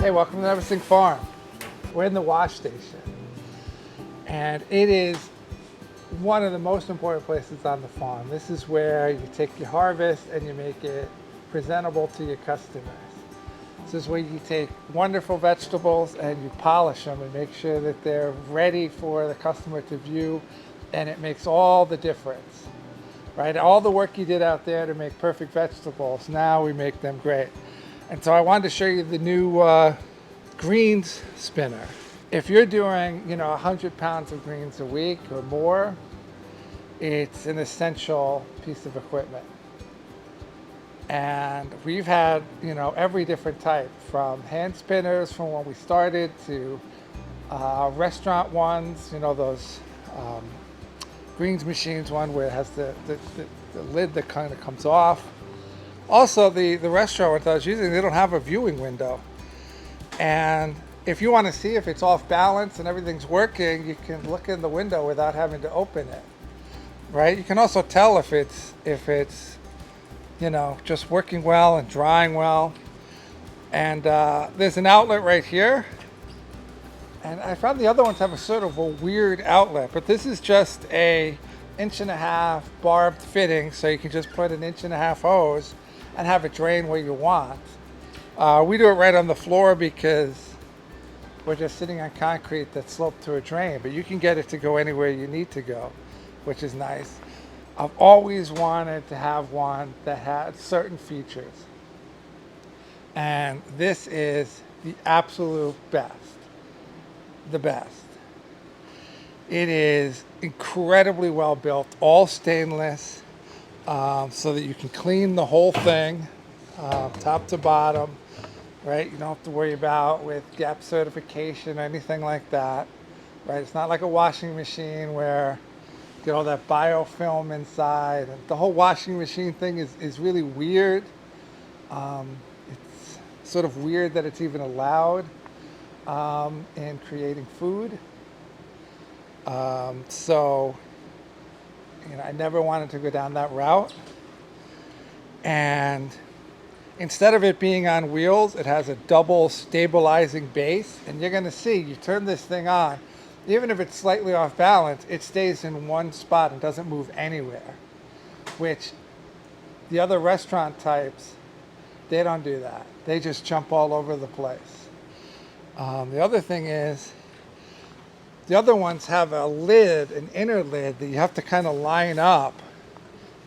Hey, welcome to Neversink Farm. We're in the wash station, and it is one of the most important places on the farm. This is where you take your harvest and you make it presentable to your customers. This is where you take wonderful vegetables and you polish them and make sure that they're ready for the customer to view, and it makes all the difference, right? All the work you did out there to make perfect vegetables, now we make them great. And so I wanted to show you the new greens spinner. If you're doing, 100 pounds of greens a week or more, it's an essential piece of equipment. And we've had, every different type, from hand spinners from when we started to restaurant ones, those greens machines, one where it has the lid that kind of comes off. Also, the restaurant ones I was using, they don't have a viewing window. And if you want to see if it's off balance and everything's working, you can look in the window without having to open it, right? You can also tell if it's just working well and drying well. And there's an outlet right here. And I found the other ones have a sort of a weird outlet, but this is just a 1.5 inch barbed fitting, so you can just put an 1.5 inch hose and have it drain where you want. We do it right on the floor because we're just sitting on concrete that's sloped to a drain, but you can get it to go anywhere you need to go, which is nice. I've always wanted to have one that had certain features, and this is the absolute best. The best. It is incredibly well built, all stainless, so that you can clean the whole thing, top to bottom, right? You don't have to worry about with GAP certification or anything like that, right? It's not like a washing machine where you get all that biofilm inside. And the whole washing machine thing is really weird. It's sort of weird that it's even allowed in creating food. So I never wanted to go down that route. And instead of it being on wheels, it has a double stabilizing base. And you're going to see, you turn this thing on, even if it's slightly off balance, it stays in one spot and doesn't move anywhere, which the other restaurant types, they don't do that. They just jump all over the place. The other thing is, the other ones have a lid, an inner lid, that you have to kind of line up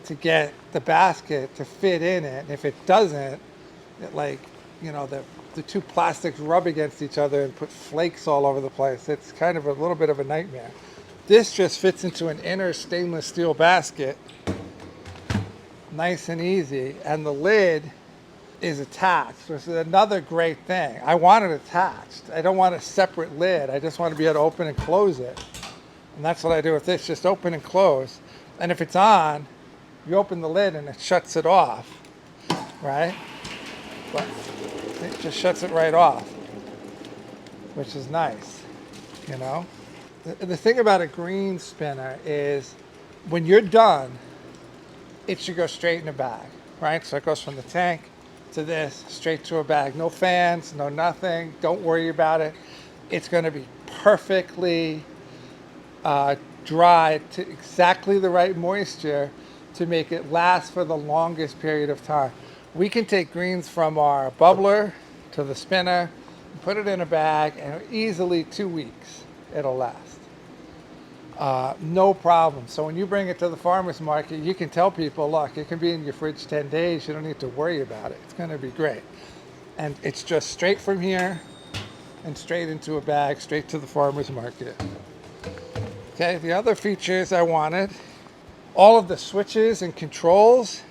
to get the basket to fit in it. And if it doesn't, the two plastics rub against each other and put flakes all over the place. It's kind of a little bit of a nightmare. This just fits into an inner stainless steel basket, nice and easy, and the lid is attached, which is another great thing. I want it attached. I don't want a separate lid. I just want to be able to open and close it. And that's what I do with this, just open and close. And if it's on, you open the lid and it shuts it off, right? But it just shuts it right off, which is nice, The thing about a green spinner is when you're done, it should go straight in a bag, right? So it goes from the tank to this, straight to a bag. No fans, no nothing. Don't worry about it. It's going to be perfectly dry to exactly the right moisture to make it last for the longest period of time. We can take greens from our bubbler to the spinner, put it in a bag, and easily 2 weeks it'll last. No problem. So when you bring it to the farmer's market, you can tell people, look, it can be in your fridge 10 days. You don't need to worry about it. It's going to be great. And it's just straight from here and straight into a bag, straight to the farmer's market. Okay, the other features I wanted, all of the switches and controls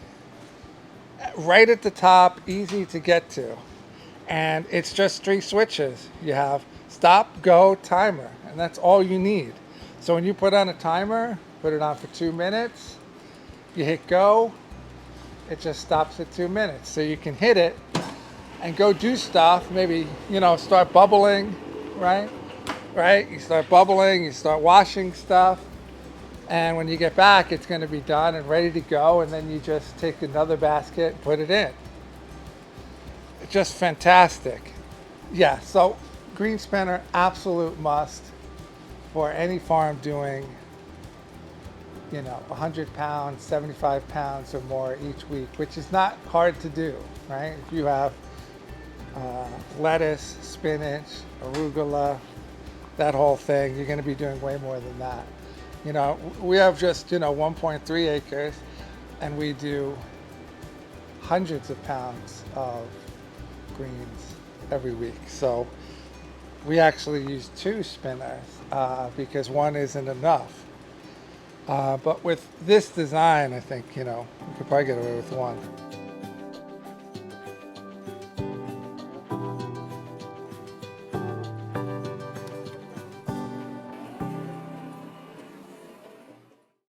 right at the top, easy to get to. And it's just 3 switches. You have stop, go, timer, and that's all you need. So when you put on a timer, put it on for 2 minutes, you hit go, it just stops at 2 minutes. So you can hit it and go do stuff, maybe, start bubbling, right? You start bubbling, you start washing stuff, and when you get back, it's going to be done and ready to go, and then you just take another basket and put it in. It's just fantastic. Yeah, so green spinner, absolute must for any farm doing, 100 pounds, 75 pounds or more each week, which is not hard to do, right? If you have lettuce, spinach, arugula, that whole thing, you're going to be doing way more than that. We have just, 1.3 acres, and we do hundreds of pounds of greens every week. So we actually use two spinners because one isn't enough. But with this design, I think, we could probably get away with one.